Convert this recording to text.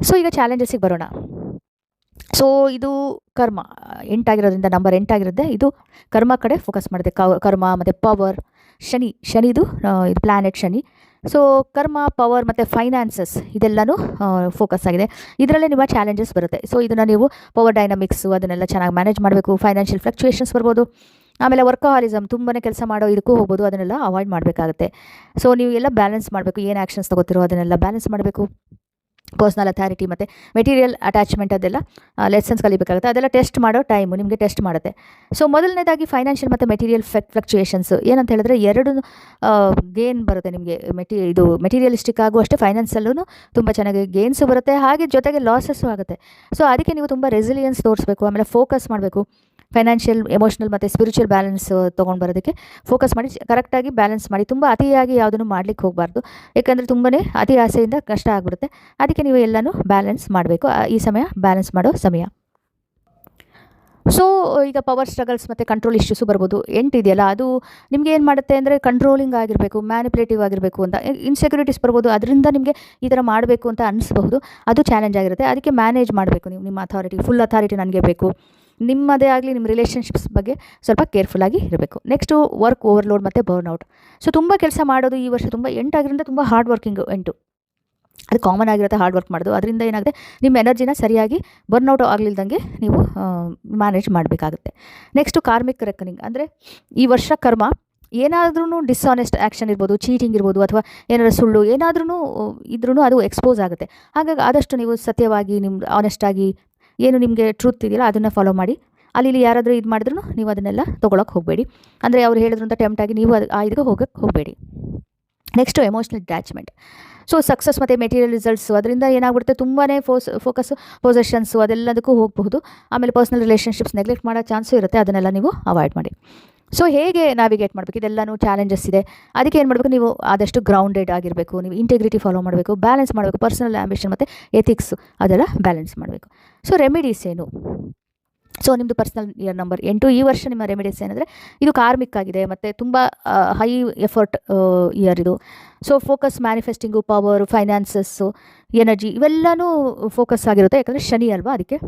So ಈಗ ಚಾಲೆಂಜಸ್ಸಿಗೆ ಬರೋಣ. So ಇದು ಕರ್ಮ 8 ಆಗಿರೋದ್ರಿಂದ, ನಂಬರ್ 8 ಆಗಿರುತ್ತೆ. ಇದು ಕರ್ಮ ಕಡೆ ಫೋಕಸ್ ಮಾಡಿದೆ. ಕರ್ಮ ಮತ್ತು ಪವರ್, ಶನಿದು ಇದು ಪ್ಲ್ಯಾನೆಟ್ ಶನಿ. ಸೊ ಕರ್ಮ, ಪವರ್ ಮತ್ತು ಫೈನಾನ್ಸಸ್ ಇದೆಲ್ಲನೂ ಫೋಕಸ್ ಆಗಿದೆ. ಇದರಲ್ಲೇ ನಿಮ್ಮ ಚಾಲೆಂಜಸ್ ಬರುತ್ತೆ. ಸೊ ಇದನ್ನು ನೀವು ಪವರ್ ಡೈನಮಿಕ್ಸು ಅದನ್ನೆಲ್ಲ ಚೆನ್ನಾಗಿ ಮ್ಯಾನೇಜ್ ಮಾಡಬೇಕು. ಫೈನಾನ್ಷಿಯಲ್ ಫ್ಲಕ್ಚುಯೇಷನ್ಸ್ ಬರ್ಬೋದು. ಆಮೇಲೆ ವರ್ಕಹಾಲಿಸಮ್, ತುಂಬಾ ಕೆಲಸ ಮಾಡೋ ಇದಕ್ಕೂ ಹೋಗ್ಬೋದು. ಅದನ್ನೆಲ್ಲ ಅವಾಯ್ಡ್ ಮಾಡಬೇಕಾಗುತ್ತೆ. ಸೊ ನೀವು ಎಲ್ಲ ಬ್ಯಾಲೆನ್ಸ್ ಮಾಡಬೇಕು. ಏನು ಆ್ಯಕ್ಷನ್ಸ್ ತೊಗೋತಿರೋ ಅದನ್ನೆಲ್ಲ ಬ್ಯಾಲೆನ್ಸ್ ಮಾಡಬೇಕು. ಪರ್ಸ್ನಲ್ ಅಥಾರಿಟಿ ಮತ್ತು ಮೆಟೀರಿಯಲ್ ಅಟ್ಯಾಚ್ಮೆಂಟ್ ಅದೆಲ್ಲ ಲೆಸನ್ಸ್ ಕಲಿಬೇಕಾಗುತ್ತೆ. ಅದೆಲ್ಲ ಟೆಸ್ಟ್ ಮಾಡೋ ಟೈಮು ನಿಮಗೆ ಟೆಸ್ಟ್ ಮಾಡುತ್ತೆ. ಸೊ ಮೊದಲನೇದಾಗಿ ಫೈನಾನ್ಷಿಯಲ್ ಮತ್ತು ಮೆಟೀರಿಯಲ್ ಫ್ಲಕ್ಚುಯೇಷನ್ಸ್ ಏನಂತ ಹೇಳಿದ್ರೆ, ಎರಡು ಗೇನ್ ಬರುತ್ತೆ ನಿಮಗೆ. ಇದು ಮೆಟೀರಿಯಲಿಸ್ಟಿಕ್ ಆಗು ಅಷ್ಟೇ, ಫೈನಾನ್ಸಲ್ಲೂ ತುಂಬ ಚೆನ್ನಾಗಿ ಗೇನ್ಸು ಬರುತ್ತೆ, ಹಾಗೆ ಜೊತೆಗೆ ಲಾಸಸ್ಸು ಆಗುತ್ತೆ. ಸೊ ಅದಕ್ಕೆ ನೀವು ತುಂಬ ರೆಸಿಲಿಯನ್ಸ್ ತೋರಿಸ್ಬೇಕು. ಆಮೇಲೆ ಫೋಕಸ್ ಮಾಡಬೇಕು. ಫೈನಾನ್ಷಿಯಲ್, ಎಮೋಷನಲ್ ಮತ್ತು ಸ್ಪಿರಿಚುವಲ್ ಬ್ಯಾಲೆನ್ಸ್ ತೊಗೊಂಡು ಬರೋದಕ್ಕೆ ಫೋಕಸ್ ಮಾಡಿ ಕರೆಕ್ಟಾಗಿ ಬ್ಯಾಲೆನ್ಸ್ ಮಾಡಿ. ತುಂಬ ಅತಿಯಾಗಿ ಯಾವುದನ್ನು ಮಾಡಲಿಕ್ಕೆ ಹೋಗಬಾರ್ದು, ಯಾಕಂದರೆ ತುಂಬಾ ಅತಿ ಆಸೆಯಿಂದ ಕಷ್ಟ ಆಗಿಬಿಡುತ್ತೆ. ಅದಕ್ಕೆ ನೀವು ಎಲ್ಲನೂ ಬ್ಯಾಲೆನ್ಸ್ ಮಾಡಬೇಕು. ಈ ಸಮಯ ಬ್ಯಾಲೆನ್ಸ್ ಮಾಡೋ ಸಮಯ. ಸೊ ಈಗ ಪವರ್ ಸ್ಟ್ರಗಲ್ಸ್ ಮತ್ತು ಕಂಟ್ರೋಲ್ ಇಶ್ಯೂಸು ಬರ್ಬೋದು. 8 ಇದೆಯಲ್ಲ, ಅದು ನಿಮಗೆ ಏನು ಮಾಡುತ್ತೆ ಅಂದರೆ ಕಂಟ್ರೋಲಿಂಗ್ ಆಗಿರಬೇಕು, ಮ್ಯಾನಿಪುಲೇಟಿವ್ ಆಗಿರಬೇಕು ಅಂತ. ಇನ್ಸೆಕ್ಯೂರಿಟೀಸ್ ಬರ್ಬೋದು, ಅದರಿಂದ ನಿಮಗೆ ಈ ಥರ ಮಾಡಬೇಕು ಅಂತ ಅನಿಸ್ಬಹುದು. ಅದು ಚಾಲೆಂಜ್ ಆಗಿರುತ್ತೆ. ಅದಕ್ಕೆ ಮ್ಯಾನೇಜ್ ಮಾಡಬೇಕು ನೀವು. ನಿಮ್ಮ ಅಥಾರಿಟಿ, ಫುಲ್ ಅಥಾರಿಟಿ ನನಗೆ ಬೇಕು. ನಿಮ್ಮದೇ ಆಗಲಿ ನಿಮ್ಮ ರಿಲೇಷನ್ಶಿಪ್ಸ್ ಬಗ್ಗೆ ಸ್ವಲ್ಪ ಕೇರ್ಫುಲ್ಲಾಗಿ ಇರಬೇಕು. ನೆಕ್ಸ್ಟು ವರ್ಕ್ ಓವರ್ಲೋಡ್ ಮತ್ತು ಬರ್ನ್ಔಟ್. ಸೊ ತುಂಬ ಕೆಲಸ ಮಾಡೋದು ಈ ವರ್ಷ ತುಂಬ 8 ಆಗಿರೋದ್ರಿಂದ ತುಂಬ ಹಾರ್ಡ್ ವರ್ಕಿಂಗು 8. ಅದು ಕಾಮನ್ ಆಗಿರುತ್ತೆ ಹಾರ್ಡ್ ವರ್ಕ್ ಮಾಡೋದು. ಅದರಿಂದ ಏನಾಗುತ್ತೆ, ನಿಮ್ಮ ಎನರ್ಜಿನ ಸರಿಯಾಗಿ ಬರ್ನ್ಔಟ್ ಆಗಲಿಲ್ದಂಗೆ ನೀವು ಮ್ಯಾನೇಜ್ ಮಾಡಬೇಕಾಗುತ್ತೆ. ನೆಕ್ಸ್ಟು ಕಾರ್ಮಿಕ್ ರೆಕನಿಂಗ್ ಅಂದರೆ ಈ ವರ್ಷ ಕರ್ಮ ಏನಾದ್ರೂ ಡಿಸ್ಆನೆಸ್ಟ್ ಆ್ಯಕ್ಷನ್ ಇರ್ಬೋದು, ಚೀಟಿಂಗ್ ಇರ್ಬೋದು, ಅಥವಾ ಏನಾದರೂ ಸುಳ್ಳು ಏನಾದ್ರೂ ಇದ್ರೂ ಅದು ಎಕ್ಸ್ಪೋಸ್ ಆಗುತ್ತೆ. ಹಾಗಾಗಿ ಆದಷ್ಟು ನೀವು ಸತ್ಯವಾಗಿ, ನಿಮ್ದು ಆನೆಸ್ಟಾಗಿ ಏನು ನಿಮಗೆ ಟ್ರೂತ್ ಇದೆಯಲ್ಲ ಅದನ್ನು ಫಾಲೋ ಮಾಡಿ. ಅಲ್ಲಿ ಯಾರಾದರೂ ಇದು ಮಾಡಿದ್ರೂ ನೀವು ಅದನ್ನೆಲ್ಲ ತೊಗೊಳಕ್ಕೆ ಹೋಗಬೇಡಿ. ಅಂದರೆ ಅವ್ರು ಹೇಳಿದ್ರು ಅಂತ ಟೆಂಪ್ಟ್ ಆಗಿ ನೀವು ಇದಕ್ಕೆ ಹೋಗೋಕ್ಕೆ ಹೋಗಬೇಡಿ. Next emotional attachment. So success ಮತ್ತು ಮೆಟೀರಿಯಲ್ ರಿಸಲ್ಟ್ಸು ಅದರಿಂದ ಏನಾಗ್ಬಿಡುತ್ತೆ, ತುಂಬಾ ಫೋಕಸ್ಸು ಪೊಸೆಷನ್ಸು ಅದೆಲ್ಲದಕ್ಕೂ ಹೋಗಬಹುದು. ಆಮೇಲೆ ಪರ್ಸ್ನಲ್ ರಿಲೇಷನ್ಶಿಪ್ಸ್ ನೆಗ್ಲೆಕ್ಟ್ ಮಾಡೋ ಚಾನ್ಸು ಇರುತ್ತೆ. ಅದನ್ನೆಲ್ಲ ನೀವು ಅವಾಯ್ಡ್ ಮಾಡಿ. ಸೊ ಹೇಗೆ ನ್ಯಾವಿಗೇಟ್ ಮಾಡಬೇಕು, ಇದೆಲ್ಲನೂ ಚಾಲೆಂಜಸ್ ಇದೆ. ಅದಕ್ಕೆ ಏನು ಮಾಡಬೇಕು, ನೀವು ಆದಷ್ಟು ಗ್ರೌಂಡೆಡ್ ಆಗಿರಬೇಕು. ನೀವು ಇಂಟೆಗ್ರಿಟಿ ಫಾಲೋ ಮಾಡಬೇಕು, ಬ್ಯಾಲೆನ್ಸ್ ಮಾಡಬೇಕು. ಪರ್ಸನಲ್ ಆಂಬಿಷನ್ ಮತ್ತು ಎಥಿಕ್ಸು ಅದೆಲ್ಲ ಬ್ಯಾಲೆನ್ಸ್ ಮಾಡಬೇಕು. ಸೊ ರೆಮಿಡೀಸ್ ಏನು? ಸೊ ನಿಮ್ಮದು ಪರ್ಸ್ನಲ್ ಇಯರ್ ನಂಬರ್ 8. ಈ ವರ್ಷ ನಿಮ್ಮ ರೆಮಿಡೀಸ್ ಏನಂದರೆ, ಇದು ಕಾರ್ಮಿಕ್ ಆಗಿದೆ ಮತ್ತು ತುಂಬ ಹೈ ಎಫರ್ಟ್ ಇಯರ್ ಇದು. ಸೊ ಫೋಕಸ್ ಮ್ಯಾನಿಫೆಸ್ಟಿಂಗು, ಪವರ್, ಫೈನಾನ್ಸಸ್ಸು, ಎನರ್ಜಿ ಇವೆಲ್ಲನೂ ಫೋಕಸ್ ಆಗಿರುತ್ತೆ. ಯಾಕಂದರೆ ಶನಿ ಅಲ್ವಾ, ಅದಕ್ಕೆ